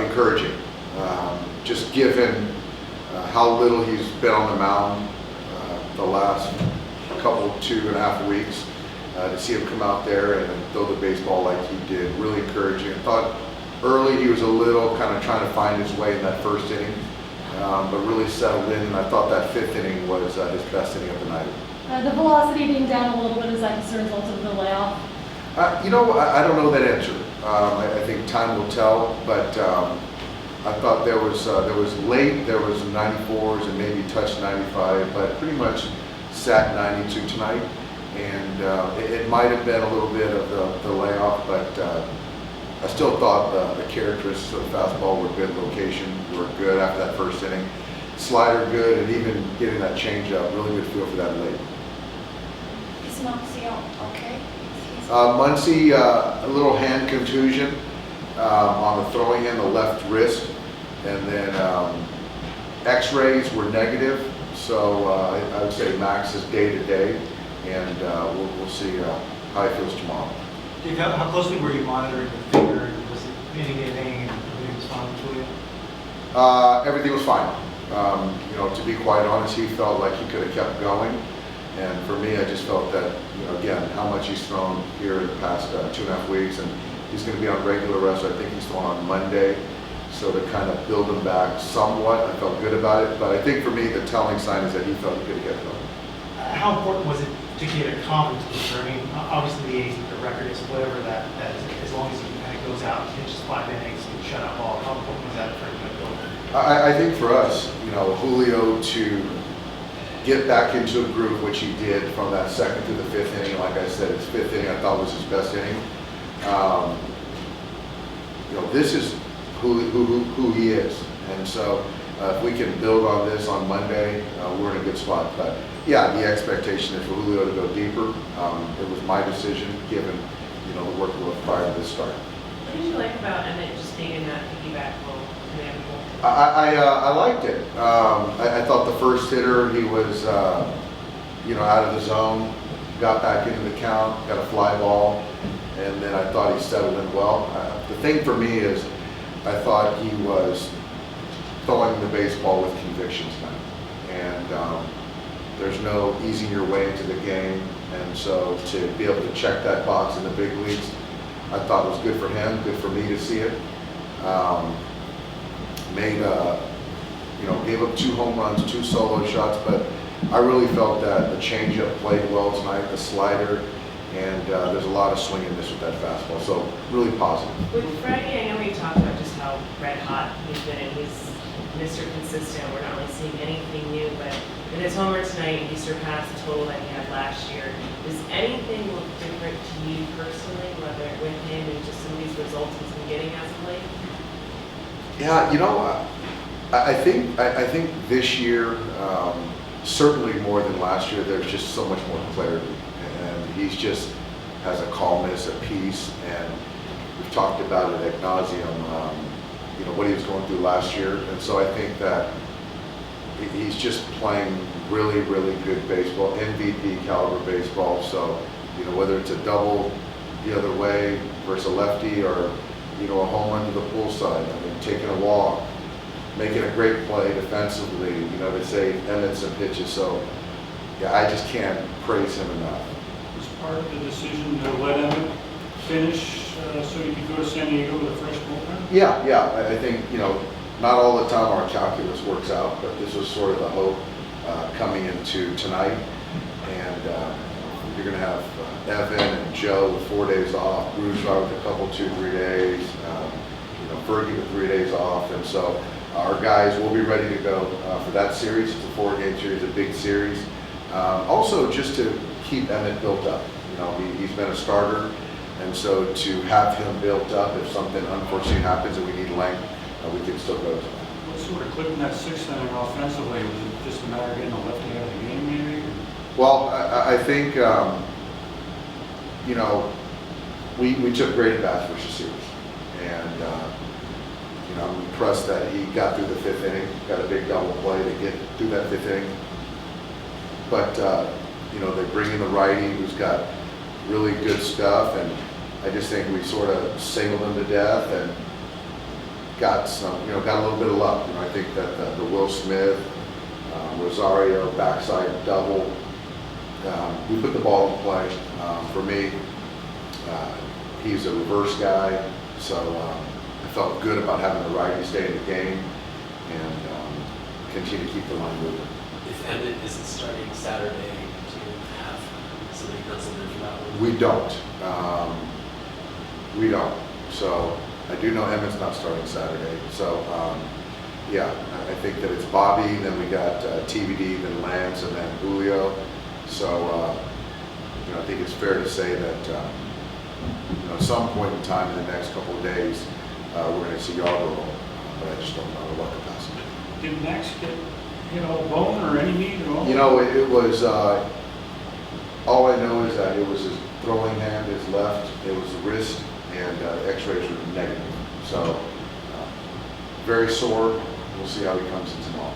encouraging. Just given how little he's been on the mound the last couple, 2.5 weeks, to see him come out there and throw the baseball like he did, really encouraging. I thought early he was a little kind of trying to find his way in that first inning, but really settled in, and I thought that 5th inning was his best inning of the night. The velocity being down a little bit, is that just a result of the layoff? I don't know that answer. I think time will tell, but I thought there was late, there was 94s and maybe touched 95, but pretty much sat 92 tonight. And it might have been a little bit of the layoff, but I still thought the characteristics of the fastball were good, location were good after that first inning. Slider good, and even getting that changeup, really good feel for that late. Is Muncy okay? Muncy, a little hand contusion on the throwing end, the left wrist, and then X-rays were negative, so I would say Max is day to day, and we'll see how he feels tomorrow. Dave, how closely were you monitoring the finger? Was it anything, and everything was fine with Julio? Everything was fine. To be quite honest, he felt like he could have kept going. And for me, I just felt that, again, how much he's thrown here in the past 2.5 weeks, and he's going to be on regular rest. I think he's throwing on Monday. So to kind of build him back somewhat, I felt good about it. But I think for me, the telling sign is that he felt he could have kept going. How important was it to get a confidence booster? I mean, obviously the record is whatever that is, as long as he kind of goes out, pitches 5 innings, and shut out ball. How important was that for him to go? I think for us, Julio to get back into a groove, which he did from that 2nd to the 5th inning. Like I said, his 5th inning I thought was his best inning. This is who he is, and so if we can build on this on Monday, we're in a good spot. But yeah, the expectation is for Julio to go deeper. It was my decision, given the workload prior to this start. What did you like about Emmet just being in that piggyback role? I liked it. I thought the first hitter, he was out of the zone, got back into the count, got a fly ball, and then I thought he settled in well. The thing for me is I thought he was throwing the baseball with conviction tonight, and there's no easing your way into the game, and so to be able to check that box in the big leagues, I thought was good for him, good for me to see it. Gave up 2 home runs, 2 solo shots, but I really felt that the changeup played well tonight, the slider, and there's a lot of swing and miss with that fastball, so really positive. With Freddie, I know we talked about just how red hot he's been, and he's Mr. Consistent. We're not really seeing anything new, but in his homer tonight, he surpassed the total that he had last year. Does anything look different to you personally, whether with him and just some of these results he's been getting as of late? Yeah, I think this year, certainly more than last year, there's just so much more clarity, and he's just has a calmness, a peace, and we've talked about it ad nauseum. What he was going through last year, and so I think that he's just playing really, really good baseball, MVP caliber baseball. So, whether it's a double the other way versus a lefty, or a home run to the pool side, taking a walk, making a great play defensively, to save Emmet some pitches. So, yeah, I just can't praise him enough. Was part of the decision to let Emmet finish so you could go to San Diego with a fresh bullpen? Yeah. I think, not all the time our calculus works out, but this was sort of the hope coming into tonight. And you're going to have Evan and Joe with 4 days off, Bourgeois with a couple, 2-3 days, Fergie with 3 days off. And so our guys will be ready to go for that series. It's a 4-game series, a big series. Also, just to keep Emmet built up. He's been a starter. And so to have him built up, if something unforeseen happens and we need length, we can still go to that. What sort of clicked in that 6th inning offensively? Was it just a matter of getting the lefty out of the game, maybe? Well, I think, we took great at-bats versus series. And, I'm impressed that he got through the 5th inning, got a big double play to get through that 5th inning. But, they bring in the righty who's got really good stuff, and I just think we sort of singled him to death and got some, got a little bit of luck. I think that the Will Smith, Rosario backside double, we put the ball in play. For me, he's a reverse guy, so I felt good about having the righty stay in the game and continue to keep the line moving. If Emmet isn't starting Saturday, do you have somebody penciled in for that one? We don't. We don't. So I do know Emmett's not starting Saturday. So yeah, I think that it's Bobby, then we got TBD, then Lance, and then Julio. So I think it's fair to say that at some point in time in the next couple of days, we're going to see Yarborough, but I just don't know in what capacity. Did Max get hit all bone or any knee at all? It was, all I know is that it was his throwing hand, his left, it was the wrist, and x-rays were negative. So, very sore. We'll see how he comes in tomorrow.